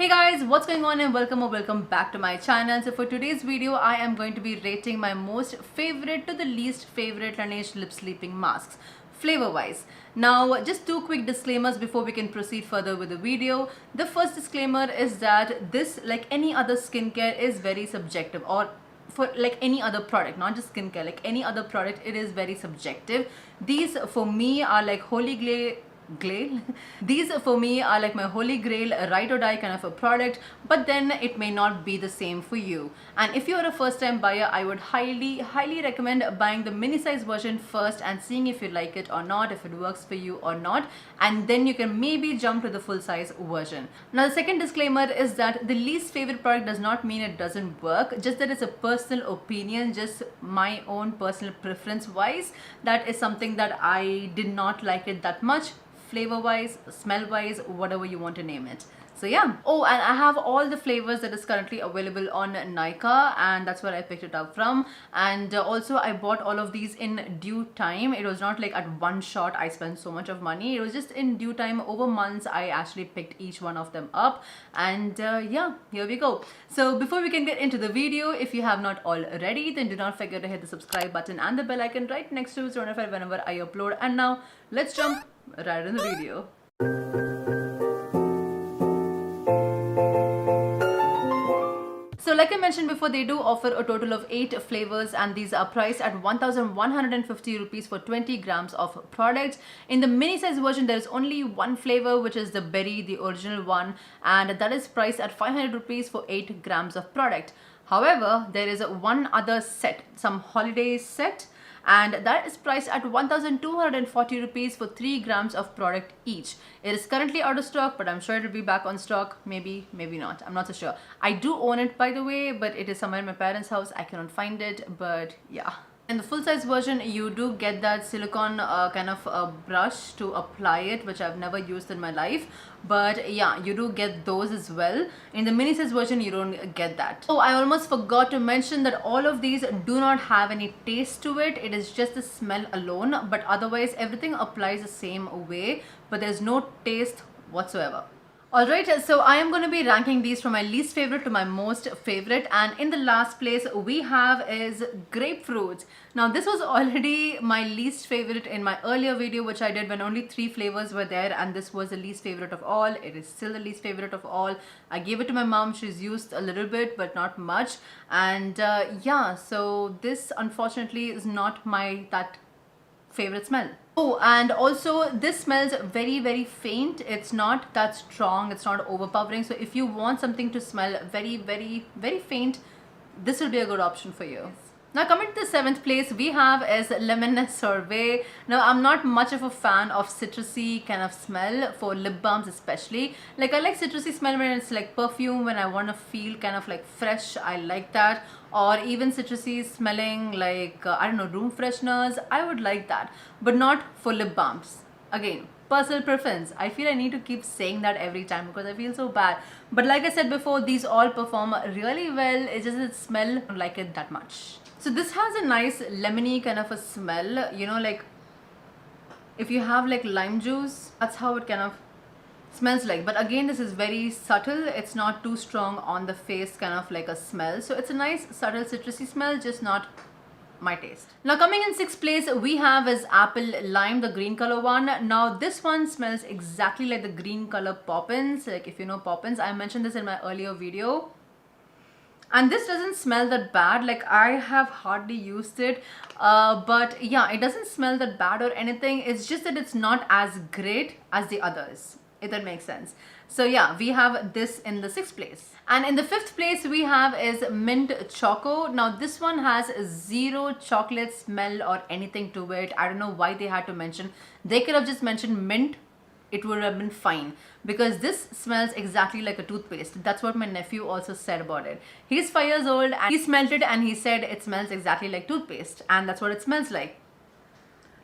Hey guys, what's going on and welcome back to my channel. So for today's video, I am going to be rating my most favorite to the least favorite LANEIGE lip sleeping masks, flavor wise. Now, just two quick disclaimers before we can proceed further with the video. The first disclaimer is that this, like any other skincare, is very subjective, or for like any other product, not just skincare, like any other product, it is very subjective. These for me are like holy grail. These for me are like my holy grail, ride or die kind of a product, but then it may not be the same for you. And if you're a first time buyer, I would highly recommend buying the mini size version first and seeing if you like it or not, if it works for you or not, and then you can maybe jump to the full size version. Now the second disclaimer is that the least favorite product does not mean it doesn't work, just that it's a personal opinion, just my own personal preference wise. That is something that I did not like it that much, flavor wise, smell wise, whatever you want to name it. So yeah. Oh, and I have all the flavors that is currently available on Nykaa, and that's where I picked it up from. And also I bought all of these in due time. It was not like at one shot I spent so much of money. It was just in due time. Over months I actually picked each one of them up, and yeah, here we go. So before we can get into the video, if you have not already, then do not forget to hit the subscribe button and the bell icon right next to it to notify whenever I upload. And now let's jump right in the video. So like I mentioned before, they do offer a total of 8 flavors, and these are priced at 1,150 rupees for 20 grams of product. In the mini size version, there is only one flavor, which is the berry, the original one, and that is priced at 500 rupees for 8 grams of product. However, there is one other set, some holiday set, and that is priced at 1,240 rupees for 3 grams of product each. It is currently out of stock, but I'm sure it will be back on stock. Maybe not. I'm not so sure. I do own it, by the way, but it is somewhere in my parents' house. I cannot find it, but yeah. In the full size version, you do get that silicone kind of a brush to apply it, which I've never used in my life. But yeah, you do get those as well. In the mini size version, you don't get that. Oh, I almost forgot to mention that all of these do not have any taste to it. It is just the smell alone, but otherwise everything applies the same way, but there's no taste whatsoever. Alright, so I am going to be ranking these from my least favorite to my most favorite, and in the last place we have is grapefruit. Now this was already my least favorite in my earlier video, which I did when only 3 flavors were there, and this was the least favorite of all. It is still the least favorite of all. I gave it to my mom. She's used a little bit but not much, and yeah, so this unfortunately is not that favorite smell. Oh, and also this smells very faint. It's not that strong, it's not overpowering. So if you want something to smell very faint, this will be a good option for you. Now coming to the 7th place, we have is lemon sorbet. Now I'm not much of a fan of citrusy kind of smell for lip balms especially. Like I like citrusy smell when it's like perfume, when I want to feel kind of like fresh, I like that. Or even citrusy smelling like I don't know, room fresheners, I would like that, but not for lip balms. Again, personal preference. I feel I need to keep saying that every time because I feel so bad. But like I said before, these all perform really well. It just doesn't smell like it that much. So this has a nice lemony kind of a smell, you know, like if you have like lime juice, that's how it kind of smells like. But again, this is very subtle. It's not too strong on the face, kind of like a smell. So it's a nice subtle citrusy smell, just not my taste. Now coming in 6th place, we have is apple lime, the green color one. Now this one smells exactly like the green color Poppins. Like if you know Poppins, I mentioned this in my earlier video. And this doesn't smell that bad. Like I have hardly used it, but yeah, it doesn't smell that bad or anything. It's just that it's not as great as the others, if that makes sense. So yeah, we have this in the 6th place. And in the 5th place we have is mint choco. Now this one has 0 chocolate smell or anything to it. I don't know why they had to mention. They could have just mentioned mint. It would have been fine, because this smells exactly like a toothpaste. That's what my nephew also said about it. He's 5 years old and he smelled it and he said it smells exactly like toothpaste, and that's what it smells like.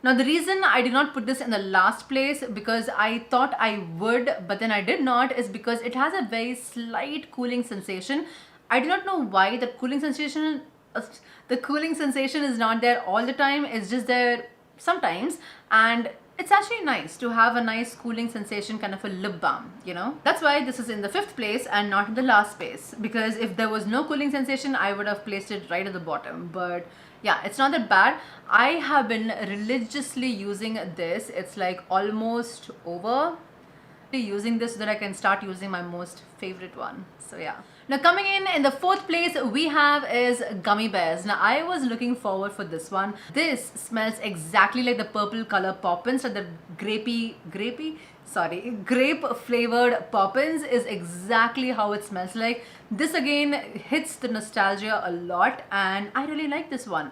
Now the reason I did not put this in the last place, because I thought I would but then I did not, is because it has a very slight cooling sensation. I do not know why the cooling sensation is not there all the time. It's just there sometimes, and it's actually nice to have a nice cooling sensation, kind of a lip balm, you know. That's why this is in the 5th place and not in the last place, because if there was no cooling sensation, I would have placed it right at the bottom. But yeah, it's not that bad. I have been religiously using this. It's like almost over using this so that I can start using my most favorite one. So yeah. Now coming in the 4th place we have is gummy bears. Now I was looking forward for this one. This smells exactly like the purple color Poppins, so the grape flavored Poppins is exactly how it smells like. This again hits the nostalgia a lot, and I really like this one.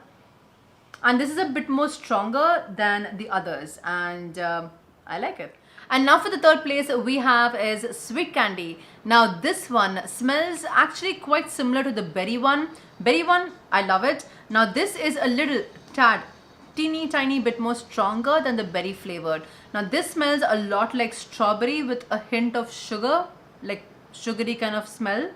And this is a bit more stronger than the others, and I like it. And now for the 3rd place we have is sweet candy. Now this one smells actually quite similar to the berry one. Berry one, I love it. Now this is a little tad, teeny tiny bit more stronger than the berry flavored. Now this smells a lot like strawberry with a hint of sugar, like sugary kind of smell.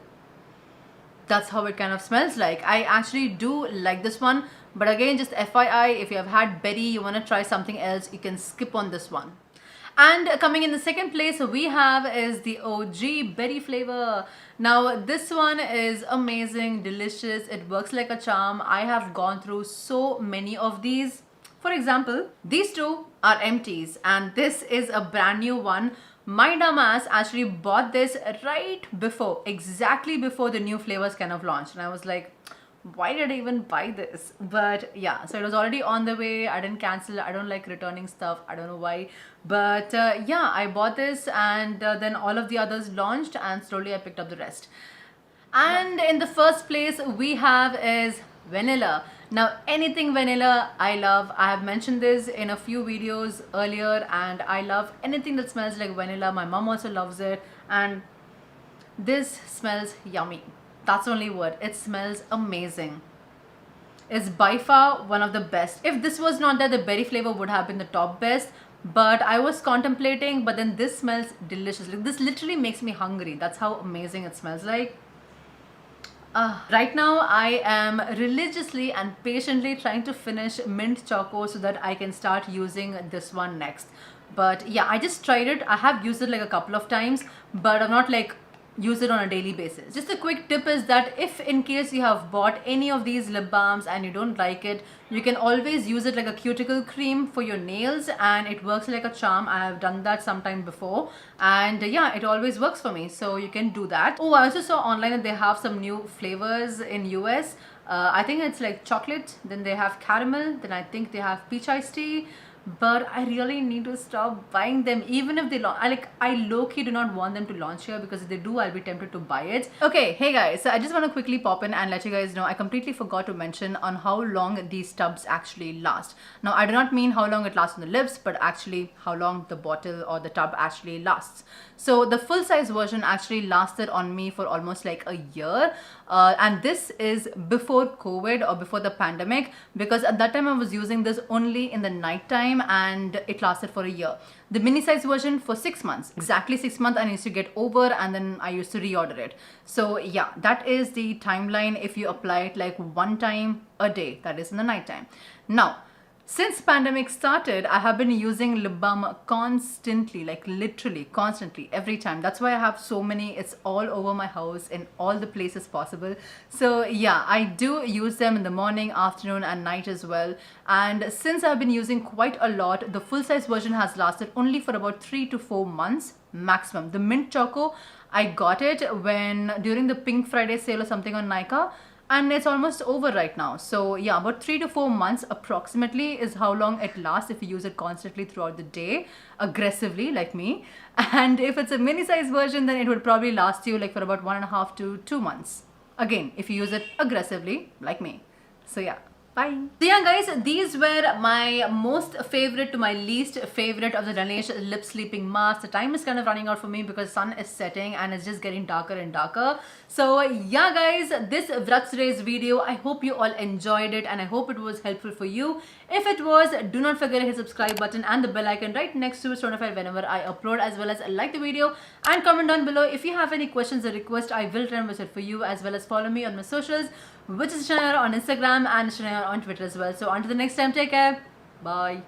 That's how it kind of smells like. I actually do like this one, but again, just FYI, if you have had berry, you want to try something else, you can skip on this one. And coming in the 2nd place we have is the OG berry flavor. Now this one is amazing, delicious, it works like a charm. I have gone through so many of these. For example, these two are empties and this is a brand new one. My dumb ass actually bought this right before, exactly before the new flavors kind of launched, and I was like, why did I even buy this? But yeah, so it was already on the way. I didn't cancel. I don't like returning stuff. I don't know why, but yeah, I bought this, and then all of the others launched, and slowly I picked up the rest. And in the 1st place we have is vanilla. Now anything vanilla I love. I have mentioned this in a few videos earlier, and I love anything that smells like vanilla. My mom also loves it, and this smells yummy. That's the only word. It smells amazing. It's by far one of the best. If this was not there, the berry flavor would have been the top best, but I was contemplating, but then this smells delicious. Like, this literally makes me hungry. That's how amazing it smells like. Right now I am religiously and patiently trying to finish mint choco so that I can start using this one next. But yeah, I just tried it. I have used it like a couple of times, but I'm not like use it on a daily basis. Just a quick tip is that if in case you have bought any of these lip balms and you don't like it, you can always use it like a cuticle cream for your nails, and it works like a charm. I have done that sometime before, and yeah, it always works for me, so you can do that. Oh, I also saw online that they have some new flavors in US. I think it's like chocolate, then they have caramel, then I think they have peach iced tea. But I really need to stop buying them, even if they launch. I low-key do not want them to launch here, because if they do, I'll be tempted to buy it. Okay, hey guys, so I just want to quickly pop in and let you guys know I completely forgot to mention on how long these tubs actually last. Now I do not mean how long it lasts on the lips, but actually how long the bottle or the tub actually lasts. So the full size version actually lasted on me for almost like a year, and this is before COVID or before the pandemic, because at that time I was using this only in the night time and it lasted for a year. The mini size version for 6 months, exactly 6 months, I used to get over, and then I used to reorder it. So yeah, that is the timeline if you apply it like one time a day, that is in the night time. Now since pandemic started, I have been using lip balm constantly, like literally constantly, every time. That's why I have so many. It's all over my house in all the places possible. So yeah, I do use them in the morning, afternoon and night as well. And since I've been using quite a lot, the full size version has lasted only for about 3 to 4 months maximum. The mint choco, I got it during the Pink Friday sale or something on Nykaa, and it's almost over right now. So yeah, about 3 to 4 months approximately is how long it lasts if you use it constantly throughout the day, aggressively like me. And if it's a mini size version, then it would probably last you like for about 1.5 to 2 months, again if you use it aggressively like me. So yeah, bye. So yeah guys, these were my most favorite to my least favorite of the LANEIGE lip sleeping mask. The time is kind of running out for me because sun is setting and it's just getting darker and darker. So yeah guys, this was today's video. I hope you all enjoyed it and I hope it was helpful for you. If it was, do not forget to hit subscribe button and the bell icon right next to it to notify whenever I upload, as well as like the video and comment down below. If you have any questions or requests, I will try and answer for you, as well as follow me on my socials, which is Shania on Instagram and Shania on Twitter as well. So until the next time, take care. Bye.